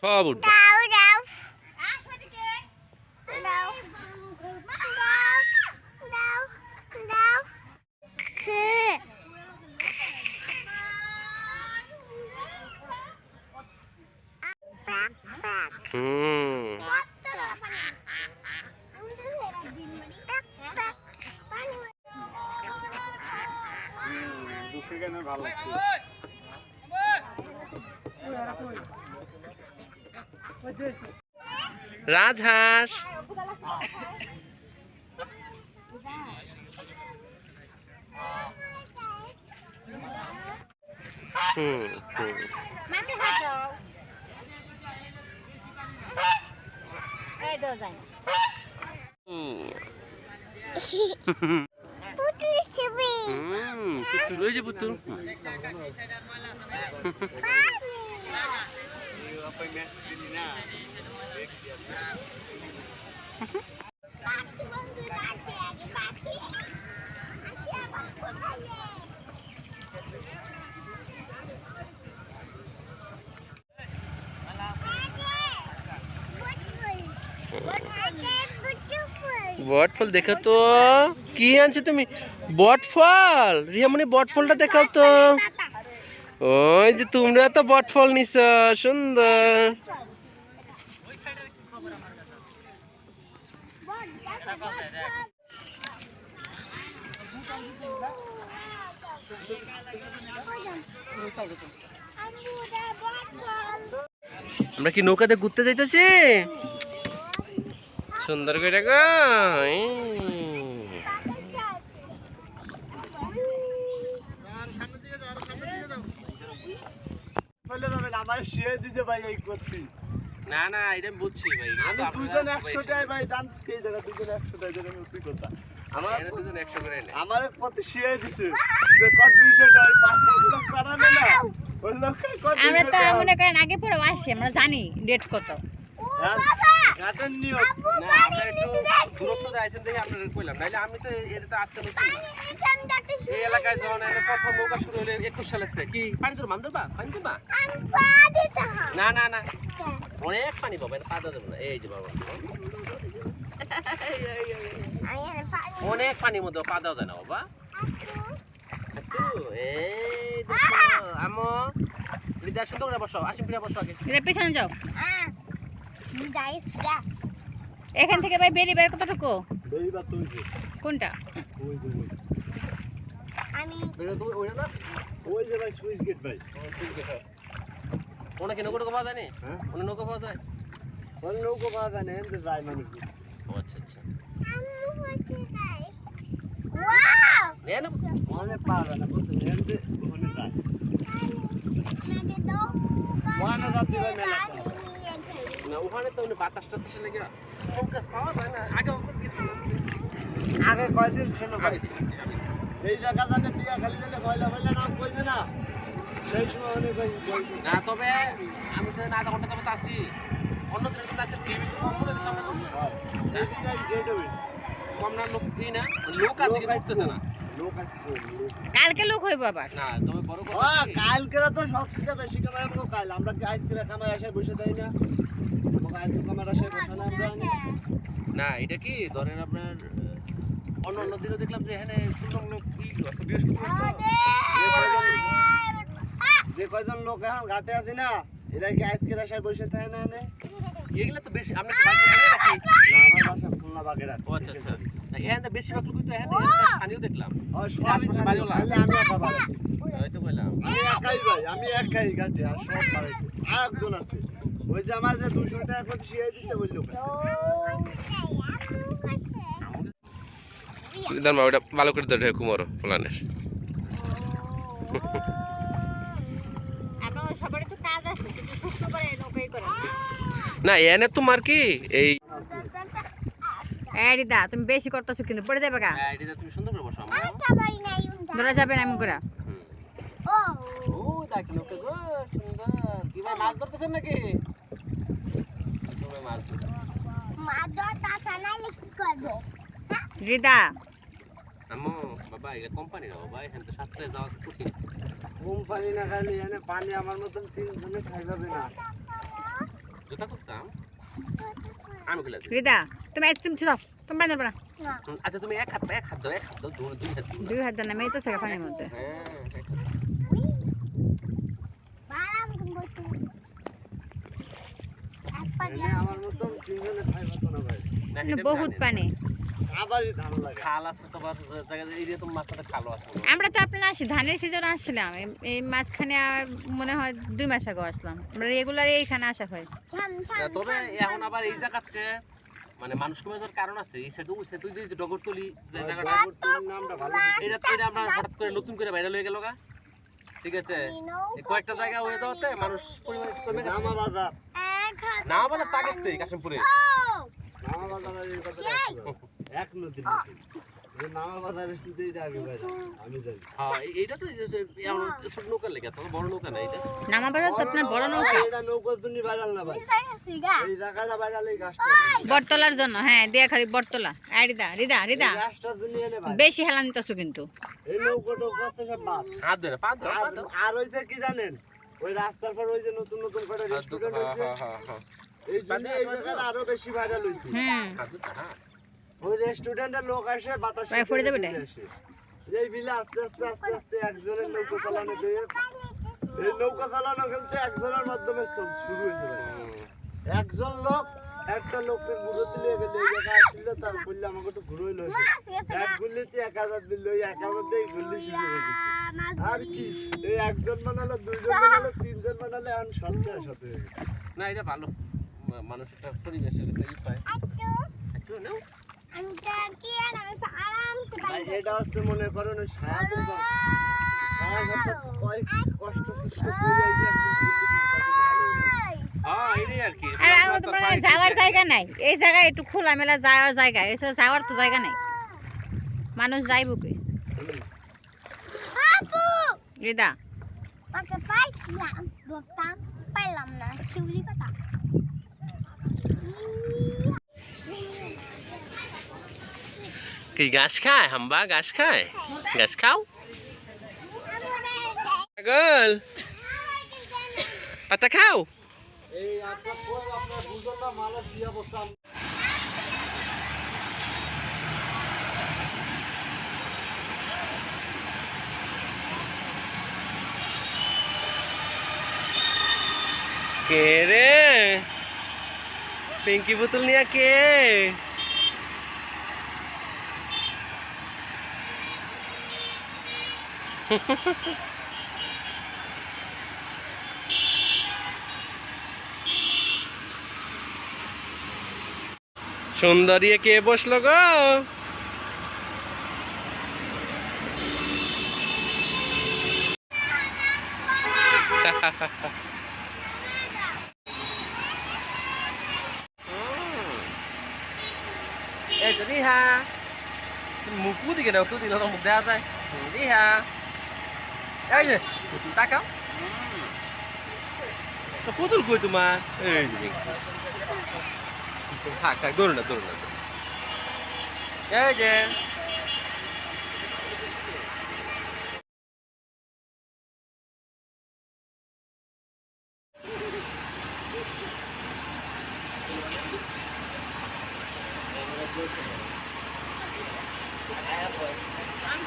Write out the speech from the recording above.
সব উঠবে। রাজহাঁস পুতুল, ওই যে পুতুল। বটফল দেখো তো, কি আনছো তুমি? বটফল, রিয়ামণি বটফলটা দেখাও তো। ওই যে তোমরা তো বটফল নিছ, সুন্দর। আমরা কি নৌকাতে ঘুরতে যাইতেছি? সুন্দর করে গো। না না, এটা বুঝছি ভাই। আমি দুজন 100 টাকা ভাই দাম সেই জায়গা দুজন 100 টাকা আমি উঠি কথা। আমার দুজন 100 করে নেয়। আমার প্রতি শিয়ে দিছে যে কত 200 টাকা 5 লোক বাড়াবে না। ওই লোক কত আমরা তো মনে করেন আগে পরে আসি, আমরা জানি রেট কত। ঘাটের নিয়ম না, আমরা একটু দূরত্ব আইছেন দেখে আপনাদের কইলাম, নাইলে আমি তো এটা তো আজকে নতুন এই এলাকায় যখন প্রথম নৌকা শুরু হলে 21 সালের থেকে। কি পানি তোর মান ধরবা? পানি দিবা? না না না, অনেক পানি পাবো, এটা পা দেওয়া যাবে না। এই যে বাবা, অনেক পানির মধ্যে পা দেওয়া যায় না বাবা। এই দেখো আমো, হৃদয় সুন্দর করে বসো, আসিম ফিরে বসো আগে। এটা পেছনে যাও। এখান থেকে ভাই বেরিয়ে কতটুকু? বেরিবা তুই কোনটা? ওই যে আমি বেরো তুই ওই না, ওই যে ভাই সুইচ গেট ভাই, সুইচ গেট। ওনা কি নৌকা পাওয়া যায় না? হ্যাঁ, ওনা নৌকা পাওয়া যায়। ওনা নৌকা পাওয়া যায় না, এমনি যায় মানুষ। ও আচ্ছা আচ্ছা, আম্মু হচ্ছে তাই। ওয়াও, এনে ওনে পাওয়া যায় না, বুঝছেন? এমনি ওনে যায়। লাগে দাও ওনা রাতে ভাই মেলা না, ওখানে তো বাতাস টাতাস লেগে নৌকা পাওয়া যায় না। আগে গেছিল, আগে কয়দিন ছিল ভাই এই জায়গা জানে দিয়া খালি দিলে কয়লা কয়লা নাম কইছে না, সেই সময় অনেক না। তবে আমি তো আধা ঘন্টা যাবত আছি, অন্য দিনের জন্য আজকে টিভি তো কম মনে দিচ্ছে আমরা এই দিনটাই গেট হবে কম না, লোক এই না লোক আছে কিন্তু উঠতেছে না। লোক আছে, কালকে লোক হইব আবার না। তবে বড় কথা কালকে তো সবথেকে বেশি কামাই আমরা কাল, আমরা কি আজকে কামাই আসে বসে দেই না? আজকে কামাই আসে বসে না আমরা না। এটা কি ধরেন আপনার অন্য অন্য দিনও দেখলাম যে এখানে লোক বৃহস্পতিবার যে কয়জন লোক এখন ঘাটে আছে না, এরা কি আজকের আশায় বসে থাকে না? এগুলা তো বেশি। আমরা কি বাসা নাকি? না, আমার বাসা খুলনা বাগেরহাট। ও আচ্ছা আচ্ছা, এখানে বেশিরভাগ লোকই তো এখানে স্থানীয় দেখলাম। আশেপাশে বাড়িওয়ালা, আমি একা বাড়ি, হয়তো কইলাম আমি একাই ভাই, আমি একাই ঘাটে, আর সব বাড়ি আরেকজন আছে। ওই যে আমার যে 200 টাকা করে শিয়ে দিতে বললো, দাঁড়া ওটা ভালো করে ধরে কুমার প্লানের। না এনে তোমার কি এই এডিদা তুমি বেশি করতেছো কিন্তু পড়ে যাবে গা। এডিদা তুমি সুন্দর করে বসো, ধরা যাবে না এমন করে। ও ও দেখি লোকটা গো সুন্দর। কি ভাই মাছ ধরতেছেন নাকি? তুমি মাছ ধরো, মাছ ধরতা নাইলে কি করব? রিদা আম্মু বাবা এটা কোম্পানি না বাবা, এখান থেকে সাতটায় যাওয়া কঠিন। কোম্পানি না খালি এনে পানি আমার মতন 3 জনে খাই যাবে না। জুতা করতাম আমি খুলে দিই। রিদা তুমি দাও তুমি বাঁধবে না আচ্ছা তুমি এক হাত দাও দুই হাত দিও। 2 হাত দাও না মেয়ে তো সেটা পানির মধ্যে হ্যাঁ আমার মতন তিনজনে খাই মতো না ভাই। না, এটা আমি বহুত জানি। পানি আবারই ধান লাগে। খাল আছে তোমার জায়গায় এরিয়া তো মাছটা খালো আছে আমরা তো আপনার আসি ধানের সিজনে আসছিলাম এই মাঝখানে মনে হয় 2 মাস আগে আসলাম আমরা রেগুলার এইখানে আসা হয় না, তবে এখন আবার এই জায়গাতে মানে মানুষ কমে যাওয়ার কারণ আছে এই সাইড ওই সাইড যে ডগরতলি যে জায়গাটা তোর নামটা ভালো। এটা আমরা হঠাৎ করে নতুন করে ভাইরাল হয়ে গেল গা ঠিক আছে এই কয়েকটা জায়গা হয়ে যাওয়াতে মানুষ পরিমাণ কমে গেছে নামা বাজার। না বাজার টার্গেট তো কাশিমপুরে নামা বাজার এই কথা এক নদীর মতো। যে নামা বাজারের সাথেই আগে ভাই আমি জানি। হ্যাঁ এইটা তো এই যে এমন ছোট নৌকা লেগে তো বড় নৌকা না এটা নামাবাজার তো আপনার বড় নৌকা এটা নৌকার জন্য ভাইরাল না ভাই। এই জায়গাটা ভাইরাল এই গাছটা। বটতলার জন্য হ্যাঁ দিয়া খালি বটতলা রিদা এই গাছটার জন্য এনে ভাই। বেশি হেলান দিতেছো কিন্তু এই নৌকাটা কত সব মাছ। হাত ধরে পা ধরে পা ধরে আর ওই যে কি জানেন ওই রাস্তার পর ওই যে নতুন নতুন করে রেস্টুরেন্ট হয়েছে হ্যাঁ এই জন্য এই জায়গাটা আরো বেশি ভাইরাল হয়েছে। হাত ধরে হ্যাঁ ওই রেস্টুরেন্টের লোক আসে বাতাস ভাই, পড়ে যাবে না? এই বিলে আস্তে আস্তে আস্তে আস্তে একজনের নৌকা চালানো দিয়ে এই নৌকা চালানো কিন্তু একজনের মাধ্যমে শুরু হয়েছে ভাই। একজন লোক একটা লোকের ঘুরো দিলে গেলে এই জায়গায় আসলে তার বললে আমাকে একটু ঘুরোই লইছে এক গুলিতে 1000 দিল ওই 1000 দিয়ে গুলি শুরু হয়ে গেছে আর কি এই একজন বানালো দুইজন বানালো তিনজন বানালে এখন সাথে সাথে হয়ে গেছে। না এটা ভালো মানুষ একটা পরিবেশের একটা ই পায় একটু নাও ভাই, এটা হচ্ছে মনে করেন ওই সারা দিন সারা বছর কয়েক কষ্ট করে এই যে একদম দিল্লি মাথা হ্যাঁ এটাই আর কি আর আগে তো মানে যাওয়ার জায়গা নাই এই জায়গায় একটু খোলামেলা যাওয়ার জায়গা এসে যাওয়ার তো জায়গা নাই মানুষ যাইব কি রিদা কি ঘাস খায় হাম্বা ঘাস খায় ঘাস খাও পাগল পাতা খাও এই আপনার দুজনটা মালা দিয়া বসতাম কে রে পিঙ্কি বোতল নিয়ে কে সুন্দরী কে বসলো গো এই তো রিহা মুখু দিকে দাও তুই দিলে তো মুখ দেখা যায় রিহা এই যে তাকাও তো পুতুল কই তোমার এই যে থাক থাক দৌড় না এই যে আমি